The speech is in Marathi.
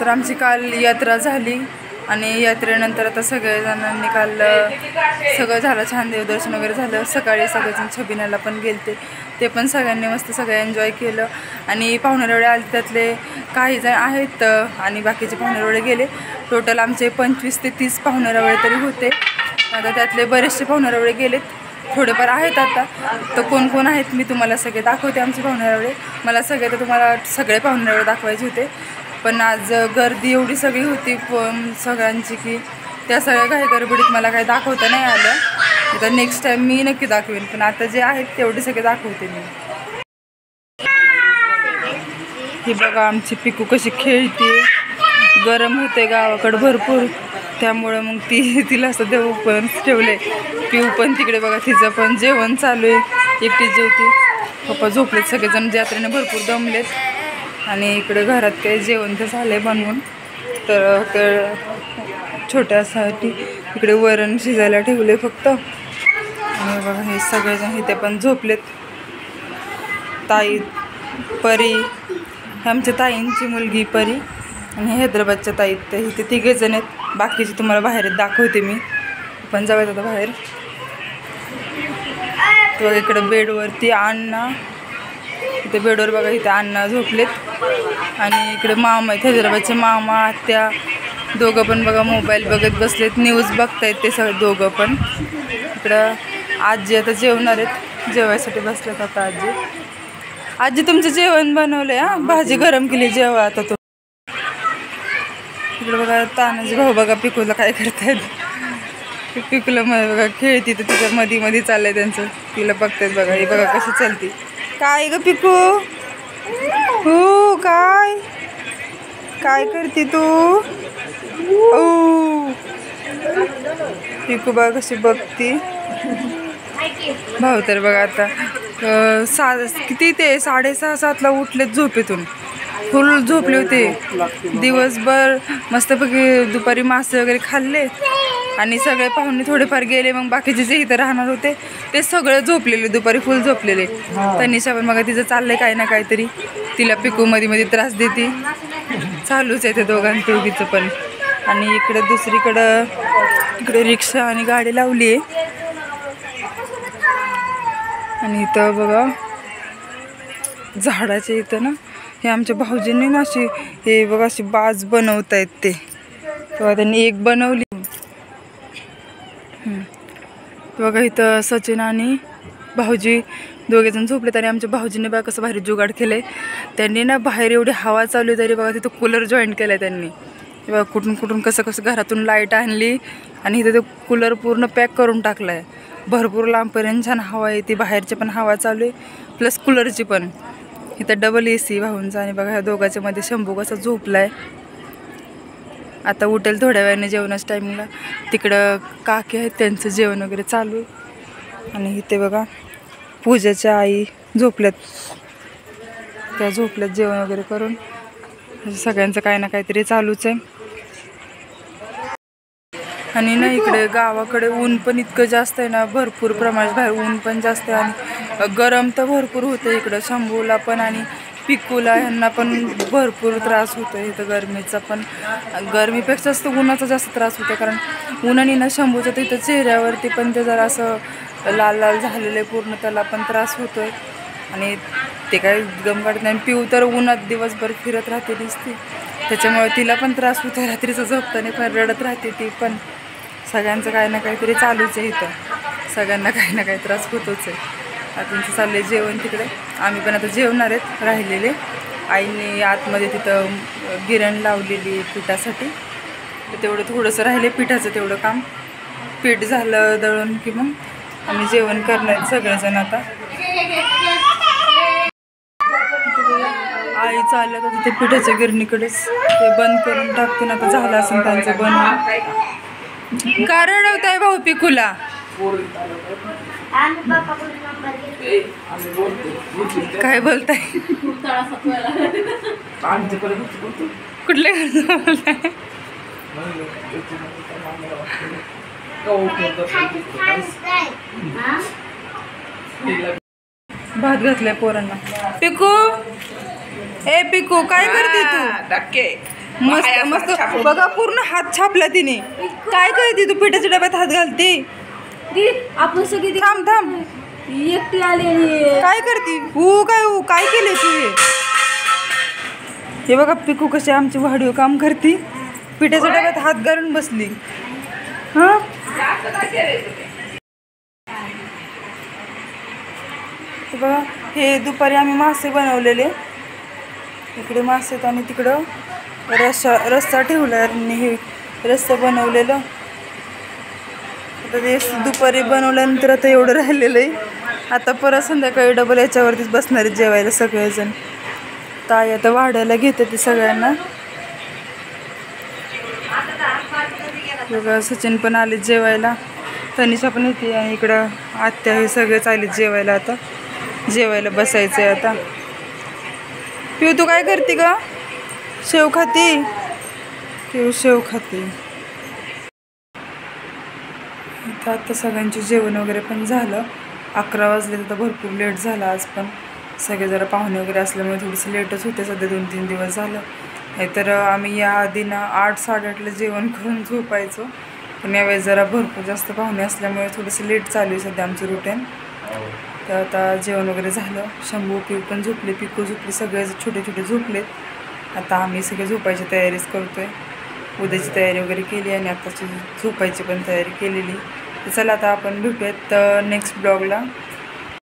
तर आमची काल यात्रा झाली आणि यात्रेनंतर आता सगळेजणांनी काल सगळं झालं, छान देवदर्शन वगैरे झालं. सकाळी सगळेजण छबिन्याला पण गेलते, ते पण सगळ्यांनी मस्त सगळं एन्जॉय केलं. आणि पाहुणेरवडे आले त्यातले काही जण आहेत आणि बाकीचे पाहुणेरवडे गेले. टोटल आमचे 25 ते 30 पाहुणेरवडे तरी होते. आता त्यातले बरेचसे पाहुणेरवडे गेलेत, थोडेफार आहेत आता. तर कोण कोण आहेत मी तुम्हाला सगळे दाखवते आमचे पाहुणेरवडे. मला सगळे तर तुम्हाला सगळे पाहुणेरवडे दाखवायचे होते, पण आज गर्दी एवढी सगळी होती पण सगळ्यांची की त्या सगळ्या काही गडबडीत मला काही दाखवता नाही आलं. आता नेक्स्ट टाईम मी नक्की दाखवेन, पण आता जे आहेत तेवढे सगळे दाखवते मी. ही बघा आमची पिकू कशी खेळते. गरम होते गावाकडं भरपूर, त्यामुळं मग तिला असं देऊ पण ठेवले. पिऊ पण तिकडे बघा, तिचं पण जेवण चालू आहे, एकटी जेवती. पप्पा झोपलेत, सगळेजण यात्रेने भरपूर दमलेत. आणि इकडे घरात काही जेवण तर झालं आहे बनवून, तर छोट्यासाठी इकडे वरण शिजायला ठेवले फक्त. आणि बघा हे सगळेजण इथे पण झोपलेत. ताई परी, आमच्या ताईंची मुलगी परी आणि हैदराबादच्या ताई, तर इथे तिघेजण आहेत. बाकीचे तुम्हाला बाहेर दाखवते मी, पण जाऊयात आता बाहेर. तर इकडं बेडवरती अण्णा, इथे बेडवर बघा इथे अण्णा झोपलेत. आणि इकडे मामा आहेत, हैदराबादचे मामा आत्या, दोघं पण बघा मोबाईल बघत बसलेत, न्यूज बघतायत ते सगळे दोघं पण. इकडं आजी आता जेवणार आहेत, जेवायसाठी बसलेत आता आजी. आजी तुमचं जेवण बनवलंय? हां, भाजी गरम केली, जेवा आता तो. इकडे बघा तानाजी भाऊ बघा पिकूला काय करतायत. पिकूला बघा खेळती, तर तिच्या मध्ये मध्ये चाललंय त्यांचं, तिला बघतायत बघा. ही बघा कशी चालती. काय ग पिकू? हो काय काय करते तू? ओ पिकू बघा कशी बघती. भाऊ तर बघा आता किती ते 6:30-7ला उठलेत झोपेतून, फुल झोपले होते दिवसभर. मस्तपैकी दुपारी मासे वगैरे खाल्ले आणि सगळे पाहुणे थोडेफार गेले. मग बाकीचे जे इथं राहणार होते ते सगळे झोपलेले, दुपारी फुल झोपलेले. तनिषा पण बघा तिचं चाललंय काही ना काहीतरी, तिला पिकू मध्ये मध्ये त्रास देते. चालूच आहे ते दोघीचं पण. आणि इकडे दुसरीकडं इकडे रिक्षा आणि गाडी लावली आहे. आणि इथं बघा झाडाच्या इथं ना, हे आमच्या भाऊजींनी ना अशी, हे बघा अशी बाज बनवत आहेत ते, तेव्हा त्यांनी एक बनवली. बघा इथं सचिन आणि भाऊजी दोघेजण झोपलेत. आणि आमच्या भाऊजींनी बघा कसं भारी जुगाड केलं आहे. त्यांनी ना बाहेर एवढी हवा चालू आहे तरी बघा तिथं कूलर जॉईन केला आहे त्यांनी. बघा कुठून कुठून कसं कसं घरातून लाईट आणली आणि इथं ते कूलर पूर्ण पॅक करून टाकला आहे. भरपूर लांबपर्यंत छान हवा आहे, ती बाहेरची पण हवा चालू आहे प्लस कूलरची पण. इथं डबल AC भाऊंचा. आणि बघा ह्या दोघांच्या मध्ये शंभू कसा झोपला आहे. आता उठेल थोड्या वेळाने जेवणाच्या टायमिंगला. तिकडं काकी आहेत, त्यांचं जेवण वगैरे चालू आहे. आणि इथे बघा पूजाच्या आई झोपल्यात, त्या झोपल्यात जेवण वगैरे करून. सगळ्यांचं काही ना काहीतरी चालूच आहे. आणि ना इकडे गावाकडे ऊन पण इतकं जास्त आहे ना, भरपूर प्रमाणात बाहेर ऊन पण जास्त आहे. आणि गरम तर भरपूर होतं इकडं, शंभूला पण आणि पिकूला ह्यांना पण भरपूर त्रास होतो इथं गरमीचा पण. गरमीपेक्षा जास्त उन्हाचा जास्त त्रास होतो, कारण उन्हाने ना शंभूच्या तिथं चेहऱ्यावरती पण ते जरा असं लाल लाल झालेलं आहे पूर्ण, त्याला पण त्रास होतोय. आणि ते काय गम काढत नाही. पिऊ तर उन्हात दिवसभर फिरत राहते दिसते, त्याच्यामुळे तिला पण त्रास होतो. रात्रीचं झोपताना पण रडत राहते ती पण. सगळ्यांचं काही ना काहीतरी चालूच आहे इथं, सगळ्यांना काही ना काही त्रास होतोच आहे. आता त्यांचं चाललं आहे जेवण तिकडे. आम्ही पण आता जेवणार आहेत राहिलेले. आईने आतमध्ये तिथं गिरण लावलेली पिठासाठी, तर तेवढं थोडंसं राहिले पिठाचं तेवढं काम. पीठ झालं दळून की मग आम्ही जेवण करणार आहेत सगळेजण. आता आई चाललं तर तिथे पिठाच्या गिरणीकडेच, ते बंद करून टाकून आता झालं असेल त्यांचं बनवून. का रडवताय भाऊ पिकूला? काय बोलताय? कुठल्या घरचं बोलताय? भात घातलाय पोरांना. पिकू ए पिकू काय करते तू? धक्के मस्त मस्त बघा पूर्ण हात छापला तिने. काय करते तू? पिठाच्या डब्यात हात घालते. आपण सगळी थांब थांब. एकटी आलेली. काय करते? काय केले तू? हे बघा पिकू कशी आमची वाढीव काम करते. पिठाच्या डब्यात हात घालून बसली. हा बघा हे दुपारी आम्ही मासे बनवलेले. इकडे मासे आहेत आणि तिकडं रस्सा ठेवला आणि हे रस्सा बनवलेलं. आता ते दुपारी बनवल्यानंतर आता एवढं राहिलेलं आहे. आता परत संध्याकाळी डबल याच्यावरतीच बसणार आहेत जेवायला सगळेजण. ताई आता वाढायला घेते ते सगळ्यांना. बघा सचिन पण आले जेवायला, तनिषा पण येते आणि इकडं आत्या हे सगळेच आले जेवायला. आता जेवायला बसायचं आहे आता. पिऊ तू काय करते का? शेव खाते. पिऊ शेव खाते. आता सगळ्यांचे जेवण वगैरे पण झालं. 11 वाजले तर भरपूर लेट झाला आज. पण सगळे जरा पाहुणे वगैरे असल्यामुळे थोडंसं लेटच होते. सध्या 2-3 दिवस झालं. नाहीतर आम्ही या आधीनं 8-8:30ला जेवण करून झोपायचो. पण यावेळेस जरा भरपूर जास्त पाहुणे असल्यामुळे थोडंसं लेट चालू आहे सध्या आमचं रुटीन. तर आता जेवण वगैरे झालं. शंभू पिऊ पण झोपले, पिकू झोपली, सगळे छोटे छोटे झोपलेत. आता आम्ही सगळे झोपायची तयारीच करतोय. उद्याची तयारी वगैरे केली आणि आताची झोपायची पण तयारी केलेली. तर चला आता आपण भेटूयात नेक्स्ट ब्लॉगला.